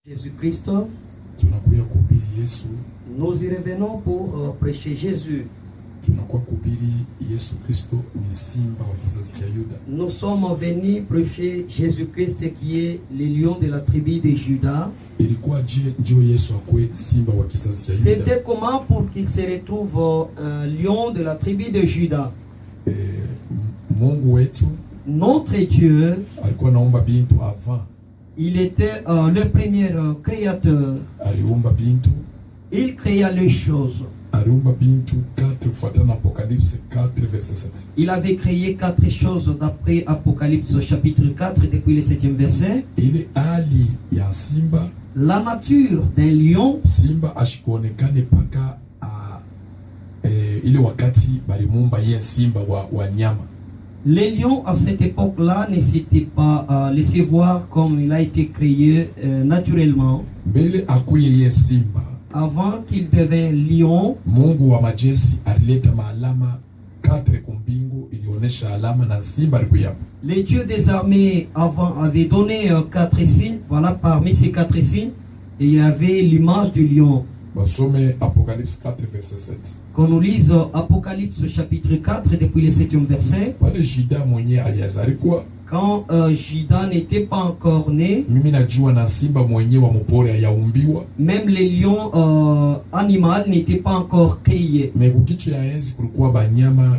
Jésus-Christ, tunakuya kuhubiri Yesu. nous y revenons pour prêcher Jésus. Tunakuwa kuhubiri Yesu Kristo ni simba wa kizazi cha Yuda. Nous sommes venus prêcher Jésus-Christ qui est le lion de la tribu de Juda. Ilikuwa je ndio Yesu akwe simba wa kizazi cha Yuda? C'était comment pour qu'il se retrouve un lion de la tribu de Juda? Mungu wetu, notre Dieu, alikuwa naomba bintu avant. Il était le premier créateur. Aliumba bintu. Il créa les choses. Aliumba bintu 4 kufuatana Apocalypse 4 verset 7. Il avait créé 4 choses d'après Apocalypse chapitre 4 depuis le 7e verset. Ile ali ya simba, la nature d'un lion. Simba ashikuonekane paka ile wakati balimumba ye simba wa nyama. Les lions à cette époque-là ne s'étaient pas laissés voir comme il a été créé naturellement. Mbele akuye ye simba, avant qu'il devienne lion, Mungu wa majeshi alileta maalama 4 kumbingu ilionesha alama na simba alikuyapo. Les dieux des armées avant avaient donné 4 signes. Voilà, parmi ces 4 signes, il y avait l'image du lion. Basome Apocalypse 4 verset 7. Qu'on nous lise Apocalypse chapitre 4 depuis le 7e verset. Wale Juda mwenye ayazalikuwa, quand Juda n'était pas encore né, mimi najua na simba mwenye wa mpori ayaumbiwa, même les lions animal n'étaient pas encore créés. Mais kukicho ya enzi kulikuwa banyama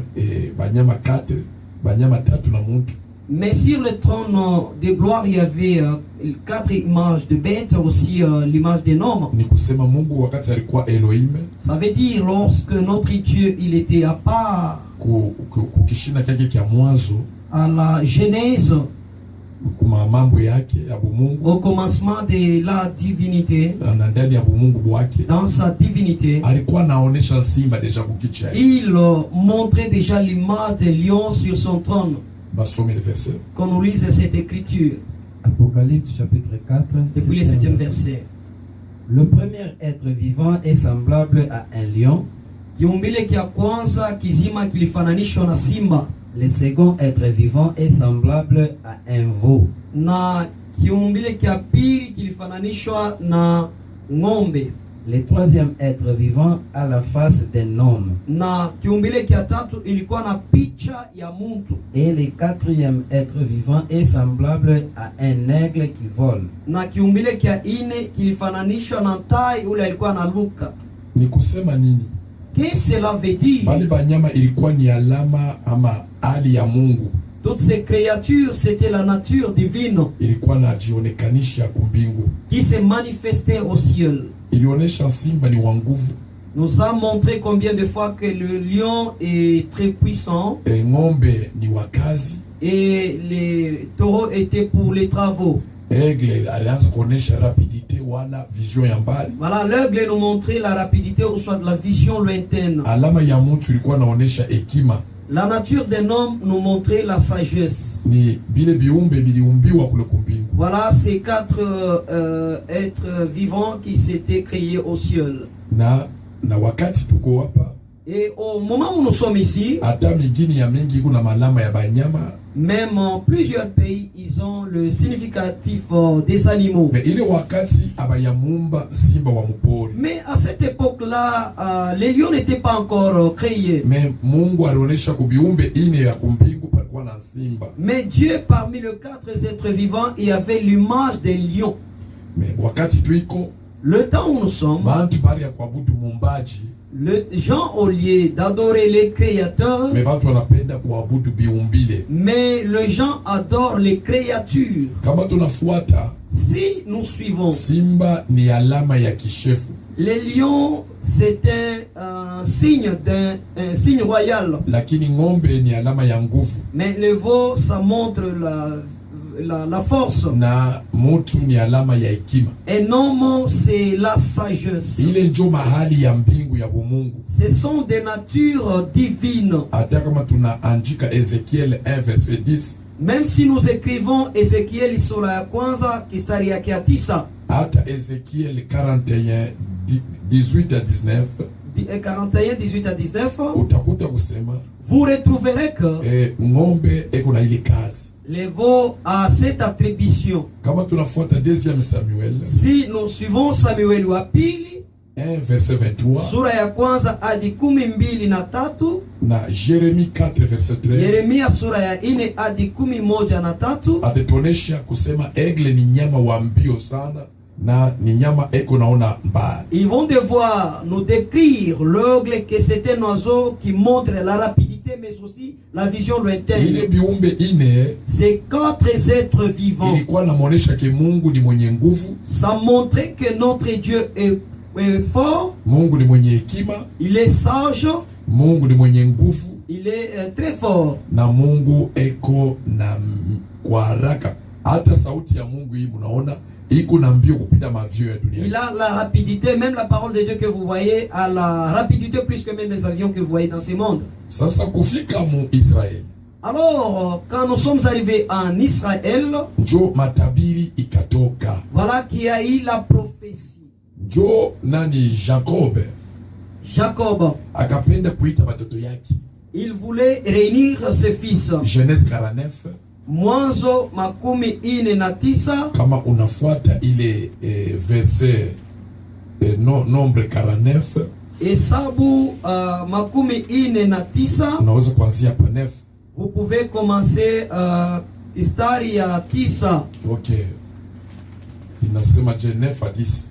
3 na muntu. Mais sur le trône de gloire, il y avait 4 images de bêtes, aussi l'image d'un homme. Ni kusema Mungu wakati alikuwa Elohim. Ça veut dire lorsque notre Dieu il était à part. Kukishina kyake kya mwanzo, à la genèse, kuma mambo yake ya bumungu, au commencement de la divinité, na ndani ya bumungu bwake, dans sa divinité, alikuwa naonesha simba deja kukicha. Il montrait déjà l'image de lion sur son trône. Basome le verset. Qu'on nous lise cette écriture. Apocalypse chapitre 4. Depuis le 7e verset. Le premier être vivant est semblable à un lion. Kiumbile kia kwanza kizima kilifananishwa na simba. Le second être vivant est semblable à un veau. Na kiumbile kia pili kilifananishwa na ng'ombe. Le troisième être vivant a la face d'un homme. Na kiumbile kia tatu ilikuwa na picha ya mtu. Et le quatrième être vivant est semblable à un aigle qui vole. Na kiumbile kia ine kilifananishwa na tai ule alikuwa analuka. Ni kusema nini? Qu'est-ce que cela veut dire? Bali banyama ilikuwa ni alama ama hali ya Mungu. Toutes ces créatures, c'était la nature divine. Ilikuwa najionekanisha kumbingu, qui se manifestait au ciel. Ilionesha simba ni wa nguvu. Nous a montré combien de fois que le lion est très puissant. Ng'ombe ni wakazi. Et les taureaux étaient pour les travaux. Aigle alianza kuonesha rapidité wala vision ya mbali. Voilà, l'aigle nous montrait la rapidité ou soit de la vision lointaine. Alama ya mtu ilikuwa naonesha hekima. La nature d'un homme nous montrait la sagesse. Ni bile biumbe biliumbiwa kule kumbingu. Voilà ces 4 êtres vivants qui s'étaient créés au ciel. Na wakati tuko hapa, et au moment où nous sommes ici, hata mingine ya mingi kuna malama ya banyama. Même en plusieurs pays, ils ont le significatif des animaux. Mais ile wakati abayamumba simba wa mpori. Mais à cette époque-là, les lions n'étaient pas encore créés. Mais Mungu alionesha kubiumbe ine ya kumbingu palikuwa na simba. Mais Dieu, parmi les 4 êtres vivants, il y avait l'image des lions. Mais wakati tuiko, le temps où nous sommes, bantu bari ya kuabudu mumbaji, les gens au lieu d'adorer les créateurs, mais bantu wanapenda kuabudu biumbile. Mais les gens adorent les créatures. Kama tunafuata, si nous suivons, simba ni alama ya kishefu. Les lions, c'est un signe d'un signe royal. Lakini ng'ombe ni alama ya nguvu. Mais le veau, ça montre la force. Na mutu ni alama ya hekima. Un homme, c'est la sagesse. Ile njo mahali ya mbingu ya bumungu. Ce sont des natures divines. Hata kama tunaandika Ezekiel 1 verset 10. Même si nous écrivons Ezekiel sura ya kwanza kistari yake ya 9. Hata Ezekiel 41 18 à 19. 41 18 à 19. Utakuta kusema, vous retrouverez que ng'ombe eko na ile kazi. les veaux à cette attribution. Kama tunafuata 2 Samuel Si nous suivons Samuel wa pili 1 verset 23 sura ya kwanza hadi 12:3 na Jeremie 4 verset 13, Yeremia sura ya 4 hadi 11:3 atatuonesha kusema egle ni nyama wa mbio sana na ni nyama eko naona mbali. ils vont devoir nous décrire l'aigle que c'est un oiseau qui montre la rapidité mais aussi la vision Ile lointaine. biumbe ine Ces 4 êtres vivants, ilikuwa namuonesha ke Mungu ni mwenye nguvu, ça montrait que notre Dieu est fort, Mungu ni mwenye hekima, il est sage, Mungu ni mwenye nguvu, il est très fort. na Mungu eko na kwa haraka. Hata sauti ya Mungu hii munaona iko na mbio kupita mavio ya dunia. Il a la rapidité, même la parole de Dieu que vous voyez a la rapidité plus que même les avions que vous voyez dans ces mondes. Sasa kufika mu Israeli, Alors, quand nous sommes arrivés en Israël, njo matabiri ikatoka. voilà qu'il y a eu la prophétie. Njo nani Jacob Jacob, akapenda kuita watoto yake. il voulait réunir ses fils. Genèse 49, Mwanzo 49, kama unafuata ile verset nombre 49, Hesabu 49, unaweza kuanzia pa 9. vous pouvez commencer mstari ya 9. Okay, inasema je 9 à 10.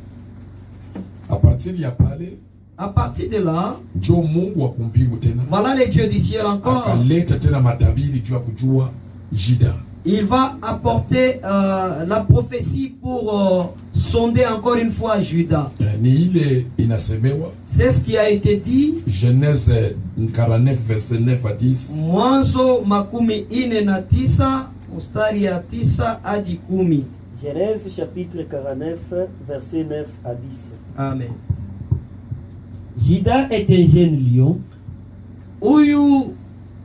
A partir ya pale À partir de là, njo Mungu wa kumbingu tena voilà les dieux du ciel encore. akaleta tena matabiri juu ya kujua Juda. Il va apporter la prophétie pour sonder encore une fois Juda. Ni ile inasemewa C'est ce qui a été dit. Genèse 49 verset 9 à 10. Mwanzo 49 mstari ya 9 hadi 10. Genèse chapitre 49 verset 9 à 10. Amen. Juda est un jeune lion. Huyu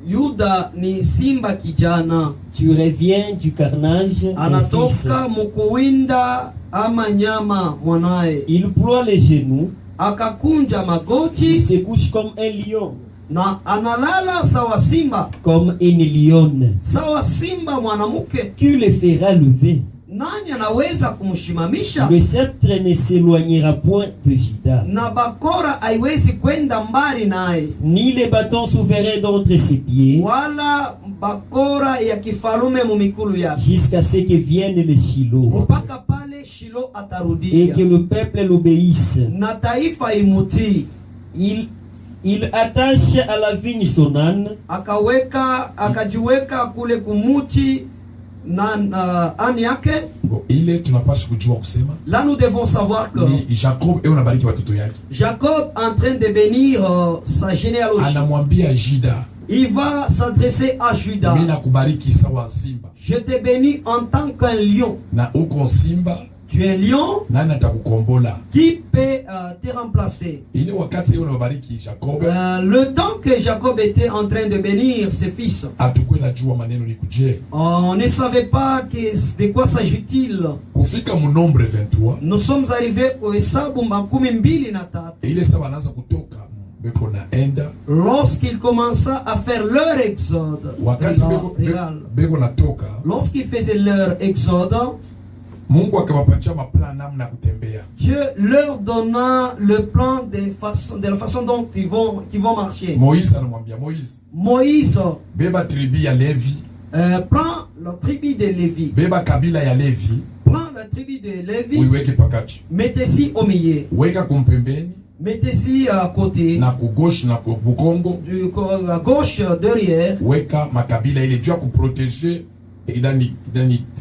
Yuda ni simba kijana, Tu reviens du carnage, mon fils. anatoka mukuwinda ama nyama mwanaye, Il ploie les genoux, akakunja il magoti se couche comme un lion, na analala sawa simba, comme une lionne. sawa simba mwanamke. Qui le fera lever? Nani anaweza kumshimamisha? Le sceptre ne s'éloignera point de Juda, Na bakora haiwezi kwenda mbali naye, ni les bâtons souverains d'entre ses pieds, wala bakora ya kifalume mumikulu yake, jusqu'à ce que vienne le Shiloh, mpaka pale Shilo et atarudia que le peuple l'obéisse. na taifa imutii. Il attache à la vigne son âne, Akajiweka kule kumuti na ani yake. Ile tunapaswa kujua kusema Là nous devons savoir que ni Jacob unabariki watoto yake, Jacob en train de bénir sa généalogie, anamwambia Juda, il va s'adresser à Juda. mimi nakubariki sawa simba, Je te bénis en tant qu'un lion. na uko simba, Tu es un lion, nani atakukombola? qui peut te remplacer? Ile wakati unabariki Jacob, Le temps que Jacob était en train de bénir ses fils, atukwe najua maneno ni kuje. on ne savait pas de quoi s'agit-il. Kufika mu nombre 23, Nous sommes arrivés au Hesabu 23. ile sawa anaanza kutoka beko na enda, Lorsqu'il commença à faire leur exode, wakati beko natoka, lorsqu'ils faisaient leur exode, Mungu akawapatia maplan namna kutembea. Dieu leur donna le plan de la façon dont ils vont marcher. Moïse anamwambia Moïse beba tribi ya Levi, prend la tribu de Lévi, beba kabila ya Levi, prend la tribu de Lévi, uiweke pakati, mettez-y au milieu, weka kumpembeni mettez-y à côté, na kugoshe na kubukongo, à gauche derrière, weka makabila ile jua kuproteger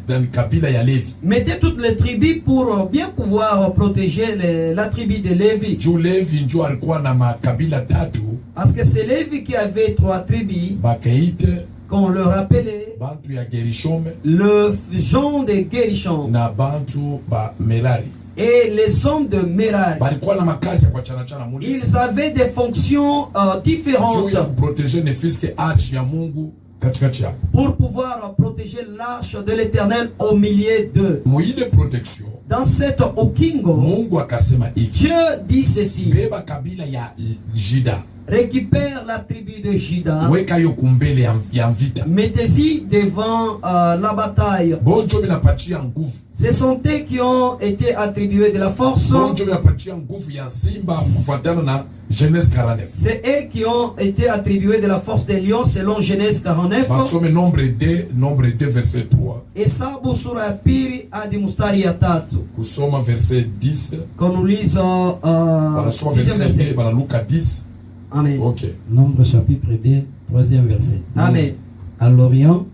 dans kabila ya Levi. mettez toutes les tribus pour bien pouvoir protéger la tribu de Lévi. Juu Levi njo alikuwa na makabila tatu, Parce que c'est Lévi qui avait 3 tribus, bakaite qu'on leur appelait bantu ya Gerishom le gens de Gerishon na bantu ba Merari. et les hommes de Merari. Balikuwa na makazi ya kuachana chana muli. Ils avaient des fonctions Juu différentes ya kuproteger nefiske archi ya Mungu katikati yao. pour pouvoir protéger l'arche de l'Éternel au milieu d'eux. Muile protection, Dans cette Okingo, Mungu akasema hivi, Dieu dit ceci: beba kabila ya Juda, récupère la tribu de Juda, weka yo kumbele ya vita. mettez-y devant la bataille. Bonjo binapatia nguvu. Ce sont eux qui ont été attribués de la force. Bonjo binapatia nguvu ya simba kufuatana na Genèse 49. C'est eux qui ont été attribués de la force des lions selon Genèse 49. Basome nombre 2 verset 3. Hesabu sura ya pili hadi mstari ya 3. Kusoma verset 10. Quand nous lisons Banasoma verset 2, bana Luka 10. Amen. OK. Nombre chapitre 2, 3e verset. Amen. À l'Orient,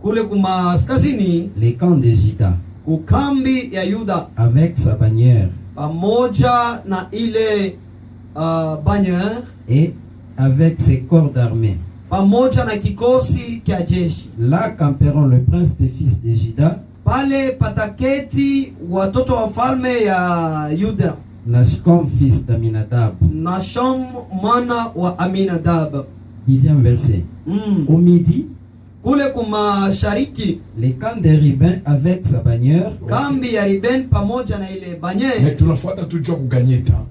Kule kumaskazini les camps de Juda, kukambi ya Yuda avec sa bannière, pamoja na ile bannière et avec ses corps d'armée. pamoja na kikosi kya jeshi. Là camperont le prince des fils de Juda, Pale pataketi watoto wa falme ya Yuda, Nashcom fils d'Aminadab. Nashon mwana wa Aminadab. 10e verset. Au midi, Kule kumashariki les camps de Ribin avec sa bannière, kambi ya Ruben pamoja na ile bannière. Mais tunafuata tu jua kuganye temps.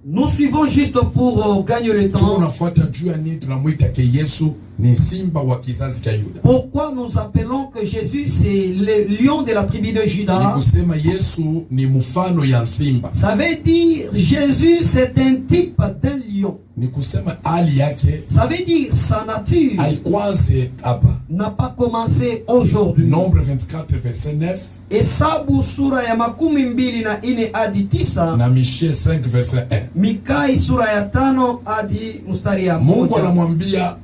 Nous suivons juste pour gagner le temps. Tunafuata jua nini tunamuita ke Yesu ni simba wa kizazi cha Yuda. Pourquoi nous appelons que Jésus c'est le lion de la tribu de Ni Juda? kusema Yesu ni mfano ya simba. Ça veut dire Jésus c'est un type d'un lion. Ni kusema hali yake Ça veut dire sa nature haikwanze hapa. n'a pas commencé aujourd'hui. Nombre 24 verset 9 Hesabu sura ya 24 hadi 9. na Michée 5 verset 1. Mikai sura ya 5 hadi mstari ya Mungu 1. anamwambia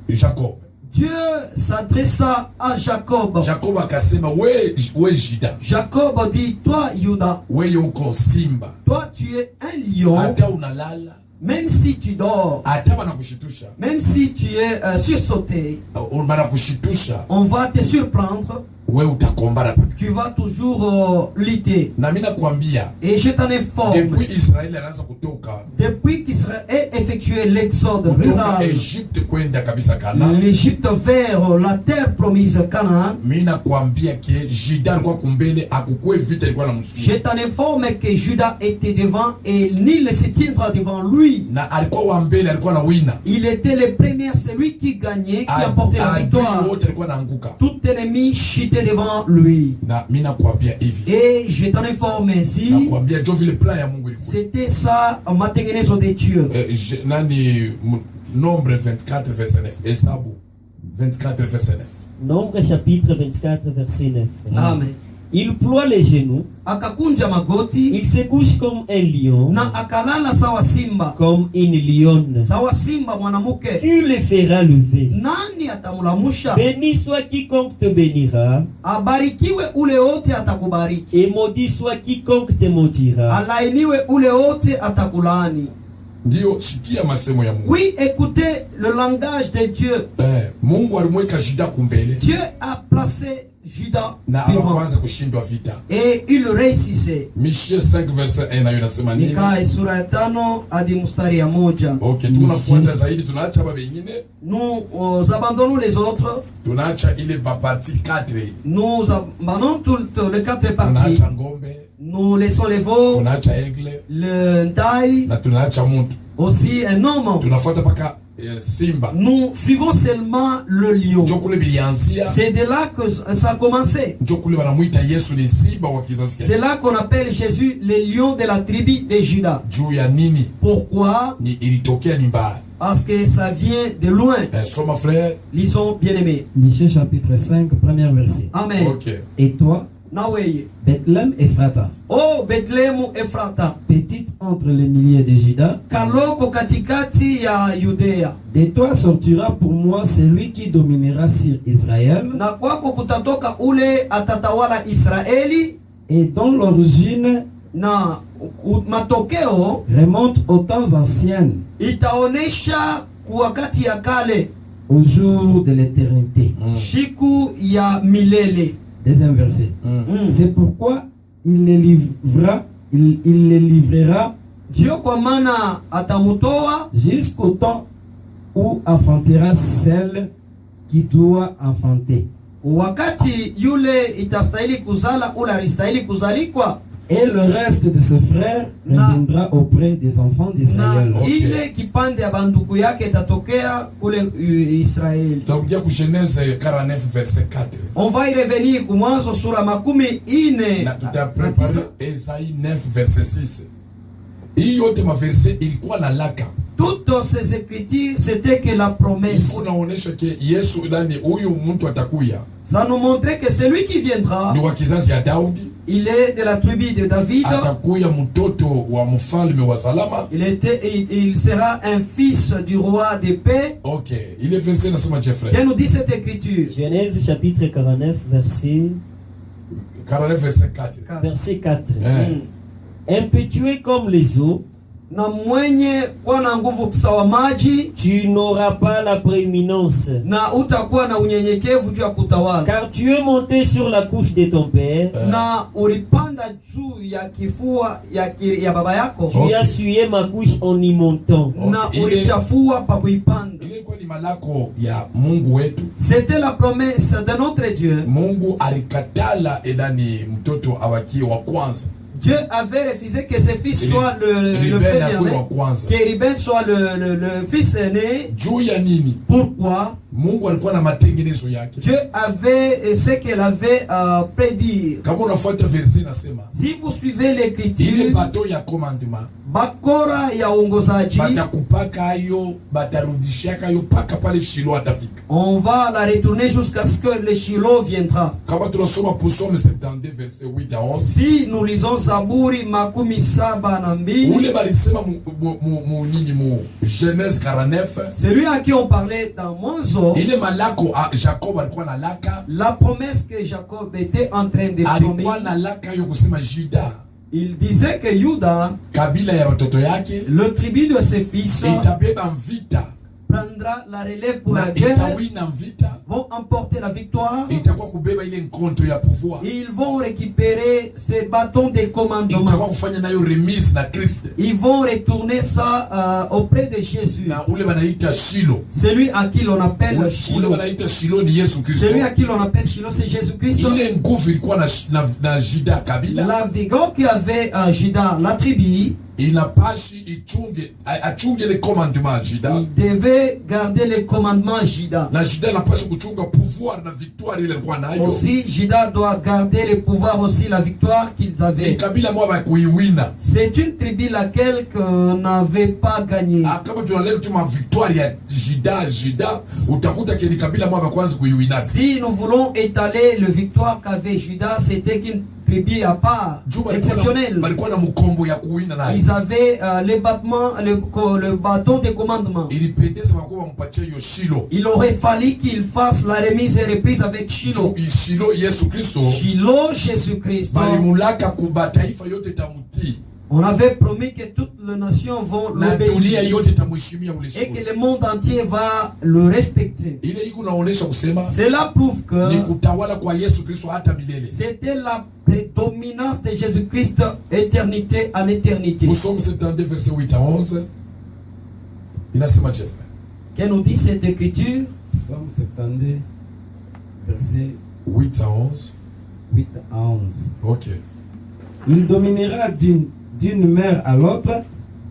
Jacob. Dieu s'adressa à Jacob. Jacob akasema we Juda. Jacob dit, toi Juda, We uko simba. toi tu es un lion, Hata unalala, même si tu dors, hata banakushitusha. même si tu es sursauté, Banakushitusha, on va te surprendre, we utakombana. tu vas toujours lutter. Na mimi nakwambia Et je t'en informe, depuis Israeli anaanza kutoka depuis qu'Israël effectué l'exode kutoka rural, Egypte kwenda kabisa Kana, l'Égypte vers la terre promise Canaan, mimi nakwambia ke Juda alikuwa kumbele, akukue vita ilikuwa na je mshinda. t'en informe que Judas était devant et nul ne se tiendra devant lui. Na alikuwa wa mbele, alikuwa na wina. Il était le premier, celui qui gagnait, qui apportait la victoire. Adui wote alikuwa naanguka. Tout ennemi chutait devant lui. Na mimi nakwambia hivi. Et je t'en informe ainsi, Nakwambia jo vile plan ya Mungu ilikuwa. c'était ça matengenezo de Dieu. Nani Nombre 24 verset 9. Hesabu 24 verset 9. Nombre chapitre 24 verset 9. Amen. Il ploie les genoux, Akakunja magoti il se couche comme un lion, na akalala sawa simba. comme une lionne. Sawa simba mwanamke. Tu le feras lever. Nani atamulamusha? Béni soit quiconque te bénira, Abarikiwe ule wote atakubariki. et maudit soit quiconque te maudira. Alainiwe ule wote atakulaani. Ndio sikia masemo ya Mungu. Oui, écoutez le langage de Dieu. Mungu alimweka Juda kumbele Dieu a placé Judas na devant akaanza kushindwa vita. et il réussissait. Michée 5 verset 1 nayo inasema nini? Mika sura ya 5 hadi mstari ya 1. Okay, tunafuata zaidi, tunaacha baba wengine, Nous abandonnons les autres. tunaacha ile ba partie 4, Nous abandonnons toutes les 4 parties. tunaacha ngombe, Nous laissons les veaux, tunaacha aigle le taille, na tunaacha mtu. aussi un homme. Tunafuata paka simba. Nous suivons seulement le lion. Njo kule bilianzia, C'est de là que ça a commencé. njo kule wanamuita Yesu ni simba wa kizazi C'est là qu'on appelle Jésus le lion de la tribu de Juda. juu ya nini? Pourquoi? Ni ilitokea ni mbaya. Parce que ça vient de loin. Soma frère. Lisons bien aimés. Michée chapitre 5, premier verset. Amen. Okay. Et toi, Naweye. Bethléem Ephrata, Oh Bethléem Ephrata. petite entre les milliers de Juda, Kaloko katikati ya Yudea. de toi sortira pour moi celui qui dominera sur Israël, Na kwako kutatoka ule atatawala Israeli, et dont l'origine na matokeo remonte aux temps anciens, itaonesha wakati ya kale, au jour de l'éternité. shiku ya milele. Deuxième verset. C'est pourquoi il les livrera Dieu kwa maana atamutoa jusqu'au temps où enfantera celle qui doit enfanter. wakati yule itastahili kuzala ule alistahili kuzalikwa. Et le reste de ses frères reviendra auprès des enfants d'Israël. na ile kipande ya banduku yake itatokea kule Israeli. Tutakuja ku Genèse 49 verset 4. On va y revenir ku Mwanzo sura makumi ine Na tutaprepare Esaïe 9 verset 6. Hii yote maverse ilikuwa na laka. Toutes ces écritures c'était que la promesse. Ilikuwa naonesha ke Yesu ndani huyu mtu atakuya. Ça nous montrait que celui qui viendra, Ni wa kizazi ya Daudi. il est de la tribu de David. Atakuya mtoto wa mfalme wa salama. Il sera un fils du roi de paix. Okay, ile verset nasema Jeffrey. Qu'est-ce nous dit cette écriture? Genèse chapitre 49, verset 49 verset 4. Verset 4. Eh. Impétueux comme les eaux, Na mwenye kuwa na nguvu sawa maji, tu n'auras pas la prééminence. na utakuwa na unyenyekevu juu ya kutawala. Car tu es monté sur la couche de ton père, Na ulipanda juu ya kifua ya baba yako, tu as sué ma couche en y montant. na Okay. ulichafua pa kuipanda. Ile ilikuwa ni malako ya Mungu wetu. C'était la promesse de notre Dieu. Mungu alikatala edani mtoto awakie wa kwanza. Dieu avait refusé que ses fils soient le Ruben akuwe wa premier-né, kwanza. que Ruben soit le fils aîné. Juu ya nini? Pourquoi? Mungu alikuwa na matengenezo yake. Dieu avait ce qu'elle avait prédit. Kama unafuata verse nasema, Si vous suivez ile l'écriture, bato ya commandement bakora ya uongozaji, batakupaka ayo, batarudishaka ayo paka pale Shilo atafika. on va la retourner jusqu'à ce que le Shiloh viendra. Kama tunasoma Psaume 72 verset 8 à 11, Si nous lisons Zaburi makumi saba na mbili, ule balisema mu Genèse 49, celui à qui on parlait dans Mwanzo, ile malako Jacob alikuwa na laka, la promesse que Jacob était en train de alikuwa promettre, na laka yo kusema Juda, il disait que Juda, kabila ya watoto yake, le tribu de ses fils, itabeba vita prendra la relève pour na la guerre, itawina vita, vont emporter la victoire. itakuwa kubeba ile nkonto ya pouvoir, Ils vont récupérer ces bâtons de itakuwa commandement. kufanya nayo remise na Kristo, Ils vont retourner ça auprès de Jésus. na ule banaita Shilo. Celui à qui l'on appelle Ule Shiloh. banaita Shilo ni Yesu Kristo. Celui à qui l'on appelle Shiloh, c'est Jésus-Christ. Ile nguvu ilikuwa na Juda kabila, La vigueur qu'il avait à Juda, la tribu, inapashi achunge le commandement Juda, il devait garder les commandements Juda. na Juda inapashi kuchunga pouvoir na victoire ile alikuwa nayo. Aussi, Juda doit garder le pouvoir aussi, la victoire qu'ils Ni avaient. kabila moja ya kuiwina. C'est une tribu laquelle qu'on n'avait pas gagné. Kama tunaleta tu ma victoire ya Juda, utakuta ke ni kabila moja ya kwanza kuiwina. Si nous voulons étaler le victoire qu'avait Juda, c'était qu'une tribu à part, exceptionnelle. Balikuwa na mkombo ya kuwina nayo. Ils avaient les battements, le bâton de commandement. Ilipendeza kwa mpatie yo Shilo. Il aurait fallu qu'il fasse la remise et reprise avec Shiloh. Shilo Yesu Kristo. Shiloh, Jésus-Christ. Balimulaka kubataifa yote tamutii. On avait promis que toutes les nations vont Na dunia l'obéir yote tamuheshimia ule et que Shilo. le monde entier va le respecter. Ile iko naonesha kusema Cela prouve ni que kutawala kwa Yesu Kristo hata milele. c'était la prédominance de Jésus-Christ éternité en éternité. Psaume 72 verset 8 à 11. Inasema Jeffrey. Qu'est-ce nous dit cette écriture? Psaume 72, verset 8 à 11. 8 à 11. Ok. Il dominera d'une mer à l'autre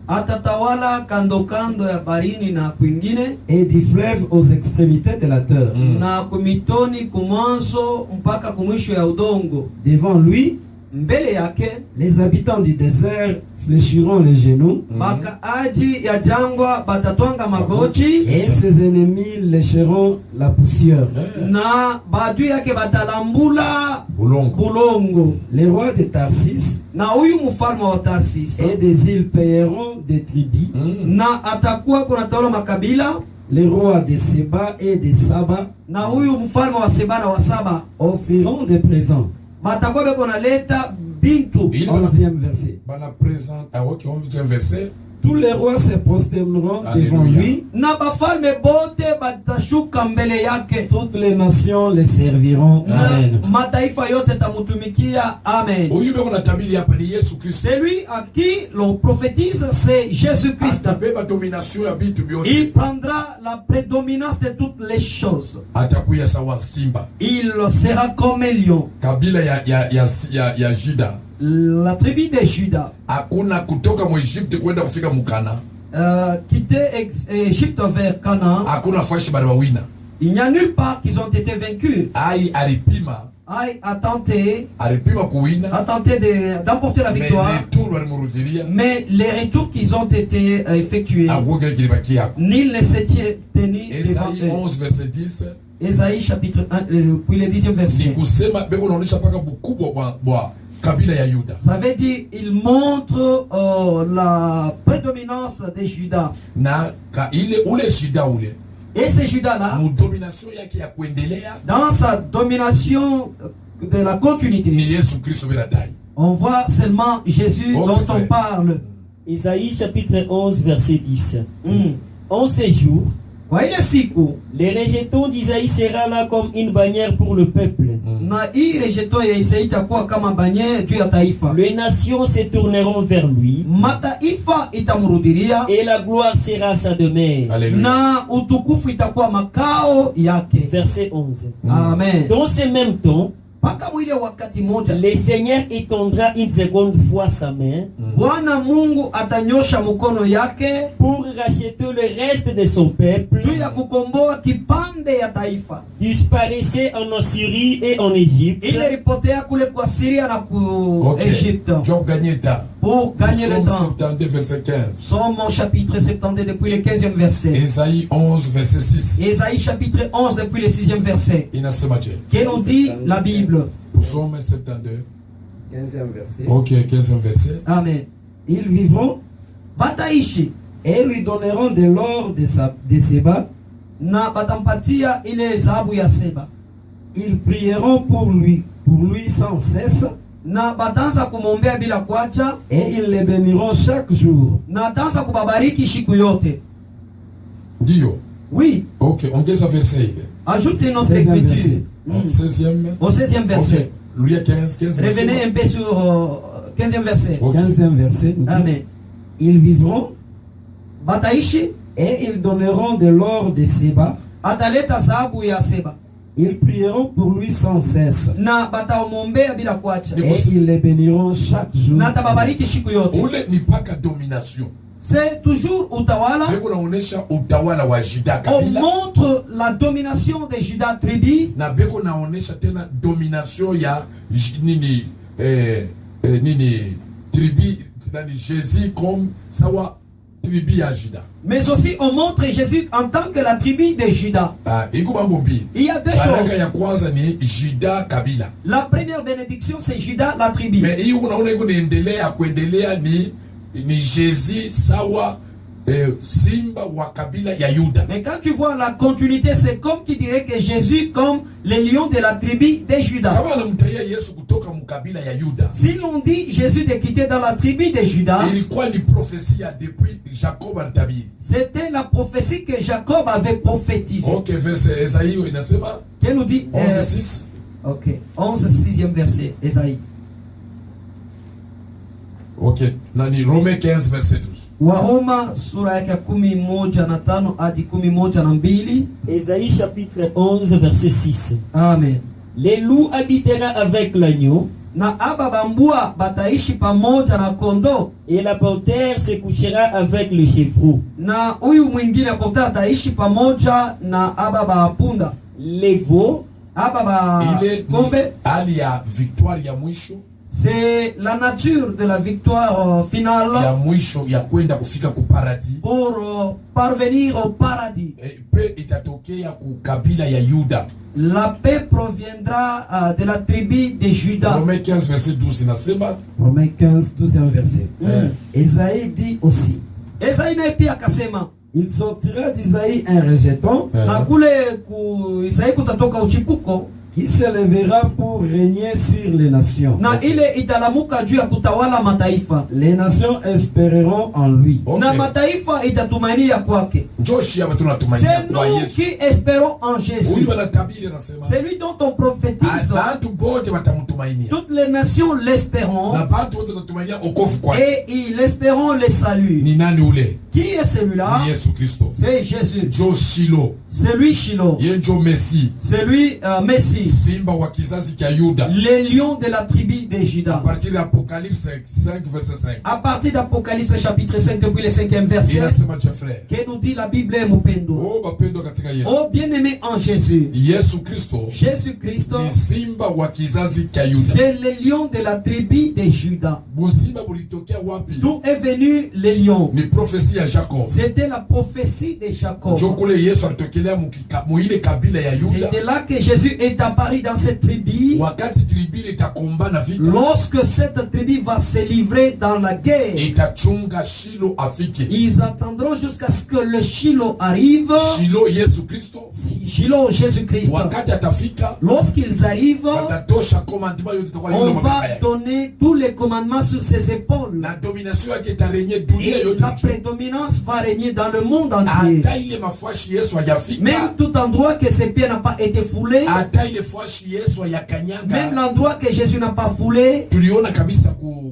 Atatawala kando kando ya barini na kwingine, et du fleuve aux extrémités de la terre. na kumitoni kumwanzo mpaka kumwisho ya udongo. Devant lui, Mbele yake les habitants du désert fléchiront les genoux bakaaji ya jangwa batatwanga magoti, et ses ennemis lécheront la poussière. na baadui yake batalambula Bulongo. bulongo. Les rois de Tarsis Na huyu mfalme wa Tarsis et des îles paieront des tribus. na atakuwa kuna tawala makabila, Les rois de Seba et de Saba na huyu mfalme wa Seba na wa Saba offriront des présents. batakuwa beko naleta bintu. Il 11e verset. bana présent. Ah ok, on veut un verset. Tous les rois se prosterneront devant Alléluia. lui. Na bafalme bote batashuka mbele yake, Toutes les nations le serviront. na Amen. mataifa yote tamutumikia. Amen. Huyu beko na tabiri hapa ni Yesu Kristo. Celui à qui l'on prophétise, c'est Jésus-Christ. Atabeba domination ya vitu vyote. Il prendra la prédominance de toutes les choses. Atakuya sawa simba. Il sera comme un lion. Kabila ya Juda. la tribu de Juda hakuna kutoka Mwegypte kwenda kufika Mukana, quittait Égypte vers Canaan. hakuna fashi bali wawina. Il n'y a nulle part qu'ils ont été vaincus. Ai alipima Aïe a tenté kuwina, d'emporter la mais victoire, les tours walimurudilia mais les retours qu'ils ont été effectués, agoge kilibaki yako. nul ne s'était tenu devant Esaïe eux. 11 verset 10 Ésaïe chapitre 1, puis le 10e ni verset. kusema beko naonesha paka bukubwa bwa kabila ya Yuda. Ça veut dire, il montre la prédominance des Judas. Na ile ule shida ule Et ces Judas-là, mu domination yake ya kuendelea dans sa domination de la ni continuité, Yesu Kristo bila dai. on voit seulement Jésus Ok, dont on frère. parle. Isaïe chapitre 11, verset 10. Mm. En ces jours, Kwa ile siku les rejetons d'Isaïe sera là comme une bannière pour le peuple. na hii rejeto ya Isaia itakuwa kama banye juu ya taifa. Les nations se tourneront vers lui Mataifa itamrudilia et la gloire sera sa demeure. Alléluia. na utukufu itakuwa makao yake. Verset 11. Amen. Dans ce même temps, Mpaka mwile wakati moja le Seigneur étendra une seconde fois sa main Bwana Mungu atanyosha mkono yake pour racheter le reste de son peuple juu ya kukomboa kipande ya taifa disparaissait en Assyrie et en Égypte, ile ripotea kule kwa Syria na ku Ok. Egypte Job gagné temps. pour gagner le Psaume temps. 72 verset 15. Somme au chapitre 70 depuis le 15e verset. Esaïe 11 verset 6. Ésaïe chapitre 11 depuis le 6e verset. Inasema je? Que nous dit la Bible? Psaume 72. 15e verset. Ok, 15e verset. Amen. Ils vivront Bataishi et lui donneront de l'or de Séba. na batampatia ile zahabu ya Seba Ils prieront pour lui sans cesse na batanza kumwombea bila kuacha et ils le béniront chaque jour. na atanza kubabariki siku yote. Ndio. Oui, Ok, ongeza verset ile. ajoute une autre 16e écriture. verset. 16e. Au 16e verset. Ok. Lui 15 Revenez un peu sur 15e verset. Ok. 15e verset. nous dit, Amen. Ils vivront Bataishi et ils donneront de l'or de Séba. ataleta zahabu ya Seba Ils prieront pour lui sans cesse na batamwombea bila kuacha Ni- et ils le béniront chaque jour. na atababariki siku yote. Ule ni paka domination. C'est toujours utawala. Beko naonesha utawala wa Juda On kabila. montre la domination des Judas tribu Na beko naonesha tena domination ya nini nini tribu nani Jésus comme sawa tribu ya Juda. mais aussi on montre Jésus en tant que la tribu des Judas. Ah, iko mambo mbili. Il y a deux Baraka choses. ya kwanza ni Juda kabila. La première bénédiction c'est Judas la tribu. Mais hiyo unaona iko niendelea kuendelea ni Jésus sawa simba wa kabila ya Yuda. Mais quand tu vois la continuité, c'est comme qui dirait que Jésus comme le lion de la tribu des Judas. Kama anamtaia Yesu kutoka mkabila ya Yuda. Si l'on dit Jésus de quitter dans la tribu des Judas, Ilikuwa ni prophesia depuis Jacob alitabiri. c'était la prophétie que Jacob avait prophétisée. Ok, verset Esaïe inasema Qui nous dit 11:6. ok, 11 6e verset, Esaïe. Ok, nani Romains 15 verset 12. Waroma sura yake 11:5 hadi 11:2. Ésaïe chapitre 11, verset 6. Amen. Les loups habiteront avec l'agneau, Na aba bambua bataishi pamoja na kondo, et la panthère se couchera avec le chevreau. na huyu mwingine pota ataishi pamoja na aba bapunda, Les veaux aba ba Ile ni ng'ombe. hali ya victoire ya mwisho C'est la nature de la victoire ya finale mwisho ya kwenda kufika ku paradis. pour parvenir au paradis. Pe itatokea ku kabila ya Yuda. La paix proviendra de la tribu de Judas. Romains 15 verset 12 inasema Romains 15, 12e verset. Mm. Esaïe dit aussi, Esaïe naye pia akasema, il sortira d'Isaïe un rejeton na kule ku Isaia kutatoka uchipuko qui se lèvera pour régner sur les nations. na ile italamuka juu ya kutawala mataifa, Les nations espéreront en lui. okay. na mataifa itatumainia kwake. Njoshi hapa tunatumainia C'est kwa nous Yesu. qui espérons en Huyu Jésus. wanatabiri anasema C'est lui dont on prophétise. bantu bote watamtumainia. Toutes les nations l'espéront Na bantu wote watatumainia okovu kwake. et ils espéront le salut. Ni nani ule? Qui est celui-là? Ni Yesu Kristo. C'est Jésus. Njo Shilo. C'est lui Shiloh. Ye njo Messi. C'est lui Messie. simba wa kizazi cha Yuda. Les lions de la tribu de À Juda. partir d'Apocalypse 5 verset 5. À partir d'Apocalypse chapitre 5 depuis le 5e verset, Inasema cha frère. que nous dit la Bible Mupendo. Oh bapendo katika Yesu. Oh bien-aimé en Jésus, Yesu Kristo Jésus-Christ, ni simba wa kizazi cha Yuda. c'est le lion de la tribu de Juda. Busimba bulitokea wapi? D'où est venu le lion? Ni prophétie ya Jacob. C'était la prophétie de Jacob. Jokule Yesu alitokelea muile kabila ya Yuda. C'est de là que Jésus est apparu dans cette tribu. Wakati tribu itakomba na vita, Lorsque cette tribu va se livrer dans la guerre, itachunga Shilo afike. ils attendront jusqu'à ce que le Shiloh arrive. Shilo Yesu Kristo. Shiloh, Jésus-Christ. Wakati atafika, Lorsqu'ils arrivent, watatosha commandement yote itakuwa on yule va mabaya. donner tous les commandements sur ses épaules. Na domination yake itarenye dunia Et yote. la prédominance va régner dans le monde entier. Hata ile mafashi Yesu hajafika. Même tout endroit que ses pieds n'ont pas été foulés, Hata ile fashi Yesu même hayakanyanga. l'endroit que Jésus n'a pas foulé, Tuliona kabisa ku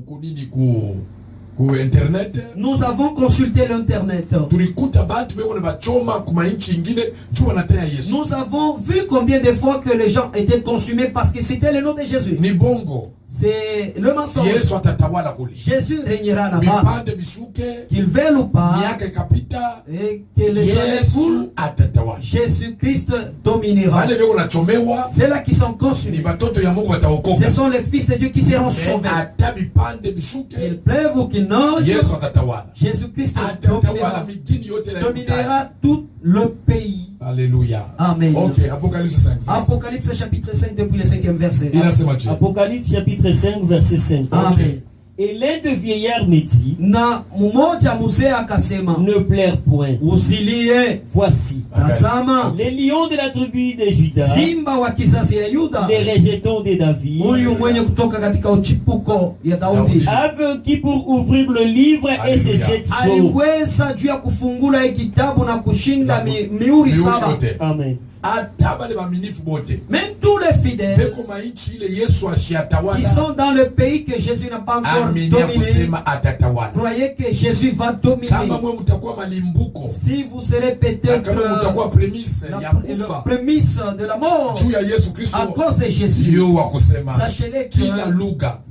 internet. nous avons consulté l'internet. Tulikuta bantu beko na bachoma kuma nchi ingine juu wanataya Yesu. Nous avons vu combien de fois que les gens étaient consumés parce que c'était le nom de Jésus. Ni bongo. C'est le mensonge. Yesu atatawala kule. Jésus régnera là-bas. Bipande bishuke. Qu'il veuille ou pas, Miaka ikapita. et que les années coulent, Yesu atatawala. Jésus-Christ dominera. Wale beko nachomewa C'est là qui sont ni consumés. batoto ya Mungu bataokoka. Ce sont les fils de Dieu qui seront sauvés. Ata bipande bishuke. Qu'il pleuve ou qu'il nage, Yesu atatawala. Jésus-Christ Atatawala migini yote na dominera tout le pays. Alléluia. Amen. Ok, Apocalypse 5. Apocalypse chapitre 5 depuis le 5e verset. Inasemaje? Apocalypse chapitre 5 verset 5. Amen. Et l'un des vieillards me dit, Na mmoja mzee akasema, ne pleure point. usilie, Voici, tazama les lions de la tribu de Juda, simba wa kizazi ya Yuda, les rejetons de David, huyu mwenye kutoka katika uchipuko ya Daudi, Daudi. qui pour ouvrir le livre et ses Alléluia. 7 sceaux. aliweza juu ya kufungula hii kitabu na kushinda mihuri saba. yote. Amen. Hata bale baminifu bote. Même tous les fidèles Beko mainchi ile Yesu qui ashiatawala. sont dans le pays que Jésus n'a pas encore Aminia dominé, kusema atatawala. croyez que Jésus va dominer. Kama mwe mtakuwa malimbuko. Si vous serez Na peut-être kama mtakuwa premise ya la kufa. prémisse de la mort Juu ya Yesu Kristo. à cause de Jésus, Yo wa kusema. sachez-le Kila que lugha.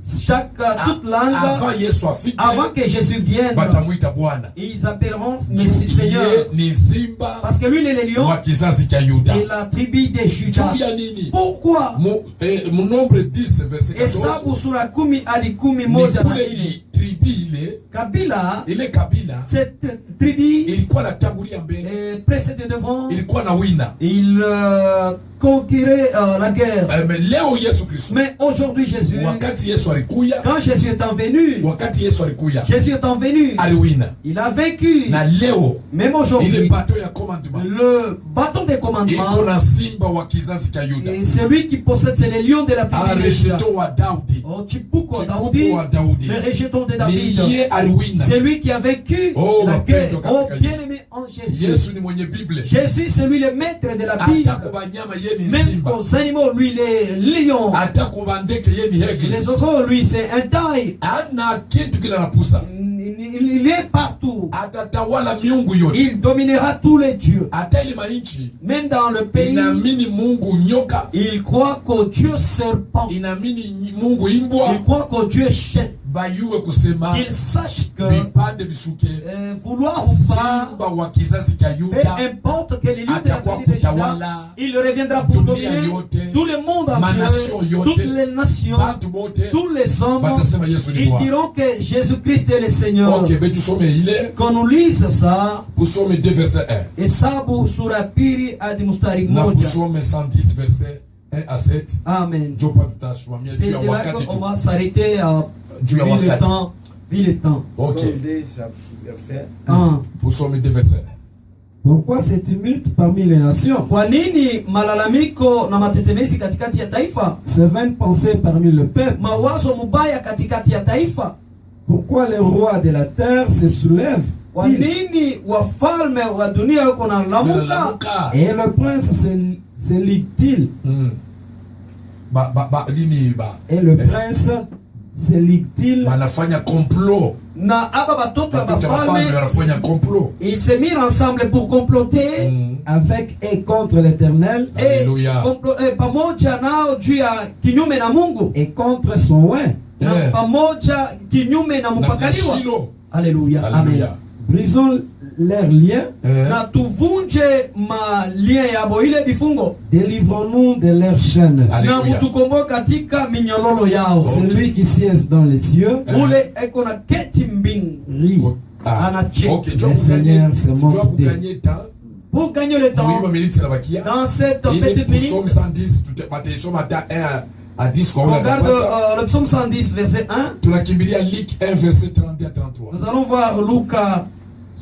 toute langue, Avant Yesu afike. avant que Jésus vienne, Batamuita Bwana. ils appelleront Juu Messie Seigneur. kiye ni simba Parce que lui, il est le lion wa kizazi cha Yuda. et la tribu de Juda. Juu ya nini? Pourquoi? Mu nombre 10 verset 14. Hesabu sura 10 hadi 11 Ni na kule 4. ni tribi ile. Kabila, Ile kabila cette tribu ilikuwa na tangulia mbele. précédait devant, Ilikuwa na wina. il conquérait la guerre. Mais leo Yesu Kristo. Mais aujourd'hui, Jésus, Wakati Yesu alikuya. quand Jésus est envenu, Wakati Yesu alikuya. Jésus est envenu, Aliwina. il a vaincu. Na leo Même ile aujourd'hui, bato ya commandement. le bâton des Iko commandements, na simba wa kizazi cha Yuda. et celui qui possède, c'est le lion de la tribu de Juda. Rejeto wa Daudi. Oh, Chipuko, Chipuko Daoudi, wa Daudi. le rejeton de David. Ni ye aliwina. C'est lui qui a vécu Oh, la guerre. mapendo Oh, katika bien-aimé en Jésus. Yesu ni mwenye Biblia. Jésus, c'est lui le maître de la Bible. Hata kwa banyama ye ni Même simba. aux animaux, lui, les lions. Hata kwa bandeke ye ni hegli. Les oiseaux, lui, c'est un taille. Ana kitu kila napusa. Il est partout. Atatawala miungu yote. Il dominera tous les dieux. Hata ile mainchi Même dans le pays, inaamini Mungu nyoka. il croit qu'au Dieu serpent. Inaamini Mungu Il imbwa. croit qu'au Dieu chien. Bayuwe kusema Il sache que vipande bishuke. vouloir ou pas, Simba wa kizazi cha peu Yuda. importe que les lieux de la Atakuwa tribu de Juda, kutawala il reviendra pour dunia dominer yote, tout le monde manation entier, yote, toutes les nations, Batu bote. tous les hommes. Batasema Yesu ni Ils Bwana. diront que Jésus-Christ est le Seigneur. Ok, ben tusome ile. Quand nous lisons ça, Tusome 2 verset 1. Hesabu sura pili hadi mstari Na moja. tusome 110 verset 1 à 7. Amen. Jopa tutashwamia C'est juu de ya là wakati qu'on tu. va s'arrêter Juu ya vu le wakati. temps. Vu le temps. Ok. Verset 1. Tusome 2 verset 1. Pourquoi ce tumulte parmi les nations? Kwa nini malalamiko na matetemezi katikati ya taifa? Ces vaines pensées parmi le peuple? Mawazo mubaya katikati ya taifa? Pourquoi les rois de la terre se soulèvent? Kwa nini wafalme wa dunia wako na lamuka? Lamuka. Et le prince se ligue-t-il? Lini ba. Et le prince se liguent-ils wanafanya complot. na aba batoto ya Watoto ya wafalme bafalme wanafanya complot. ils se mirent ensemble pour comploter avec et contre l'Éternel Alléluia. pamoja nao juu ya kinyume na Mungu et contre son oint. na pamoja kinyume na Na mpakaliwa. Shilo. Haleluya, amen. Haleluya. Brisons leurs liens, Na tuvunje malia yabo ile vifungo délivrons-nous de leurs chaînes. na Alléluia. mutukomboe katika minyololo yao. Celui qui siège dans les cieux Ule eko na keti mbingu rit. anacheka. Okay, Le Seigneur se moque d'eux. kuganye temps. Pour gagner le temps Muhimu minutes na bakia. dans cette Ile petite psaume minute, 110 tutaisoma hata 1 à 10 kwa ule regarde atapata. le psaume 110 verset 1. Tunakimbilia Luc 1 verset 32 à 33. Nous allons voir Luca.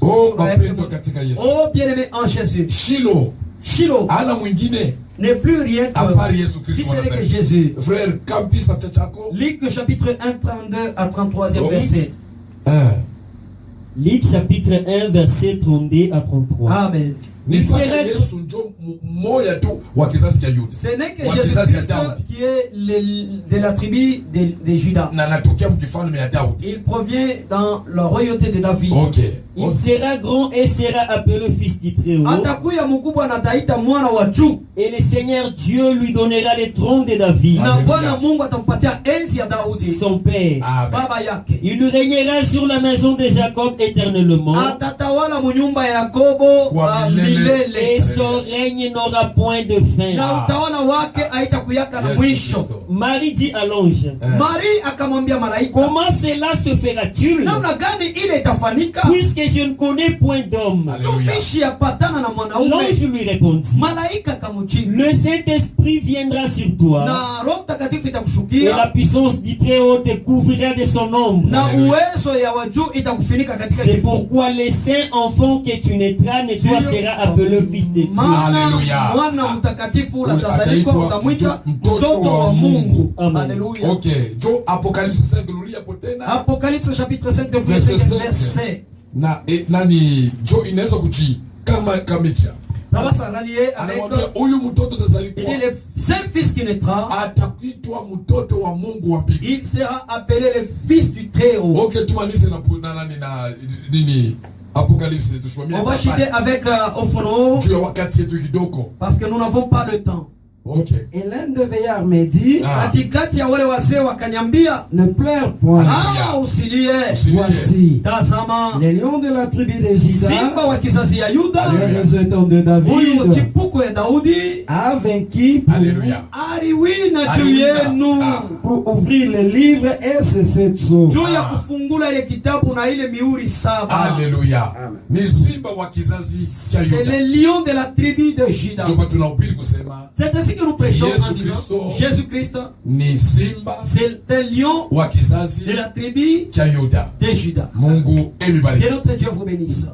Oh, mapendo katika Yesu. Oh bien-aimé en Jésus. Shilo Shiloh ana mwingine n'est plus rien à que part Yesu si Kristo ce n'est que anasema. Jésus. Frère kabisa chachako. Luc chapitre 1, 32 à 33e Oh. verset. 1. Luc chapitre 1 verset 32 à 33. Amen. Ni Il mpaka serait- Yesu njo moya tu wa kizazi cha Yuda. Ce n'est que Wa kizazi ya Jésus-Christ Daudi. qui est de la tribu de Judas. Na anatokea mkifalme ya Daudi. Il provient dans la royauté de David. Okay. Il sera grand et sera appelé fils du Très-Haut. Atakuya mkubwa na taita mwana wa juu. Et le Seigneur Dieu lui donnera le trône de David, Na Alléluia. Bwana Mungu atampatia enzi ya Daudi. son père. Amen. Baba yake. Il régnera sur la maison de Jacob éternellement. Atatawala munyumba ya Yakobo Kwa milele. milele. Et son règne n'aura point de fin. Na utawala wake haitakuyaka na Yesu mwisho. Kristo. Marie dit à l'ange, Marie akamwambia malaika, comment cela se fera-t-il, namna gani ile itafanyika? puisque je ne connais point d'homme? Alléluia. Tumishi yapatana na mwanaume. L'ange lui répondit, Malaika akamujibu, le Saint-Esprit viendra sur toi, na Roho Mtakatifu et la itakushukia puissance du Très-Haut te couvrira de son ombre. na Alléluia. uwezo ya wajuu itakufunika katika C'est kifua. pourquoi le saint enfant que tu naîtras ne toi sera appelé fils de Dieu. Maana Haleluya. mwana mtakatifu Ule utazalikwa, ataitwa utamwita mtoto mtoto wa wa Mungu. Amen. Haleluya. Okay. Jo Apocalypse 5 luria potena. Apocalypse chapitre 5 de Verset verset 5. verset. Na nani jo inaweza kuchi kama kamicha. Ça va s'allier avec Anamwambia huyu mtoto il atazaliwa. dit le seul fils qui naîtra, Atakuitwa mtoto wa Mungu wa mbingu. il sera appelé le fils du Très-Haut. Okay, tumalize na nani na nini Apocalypse tushwamia. On va chuter avec Ophono Juu ya wakati yetu kidogo. parce que nous n'avons pas le temps. Okay. Et l'un des veillards me dit, Ah. Katikati ya wale wazee wakanyambia, ne pleure point. ah, usilie, Usilie. Voici, tazama les lions de la tribu de simba Juda, wa kizazi ya Yuda, Alléluia. les rejetons de huyu David, chipuko ya Daudi a vaincu pour, Alléluia. aliwina juu Alléluia. yenu, Ah. pour ouvrir le livre et ses 7 sceaux. juu ya kufungula ile kitabu na ile mihuri saba. Haleluya. Ni simba wa kizazi cha C'est Yuda. le lion de la tribu de Juda. Ndio maana tunahubiri kusema C'est ainsi que nous prêchons Yesu en disant, Kristo. Jésus-Christ, ni simba c'est un lion wa kizazi de la tribu cha Yuda. de Juda. Mungu emibariki. Que notre Dieu vous bénisse.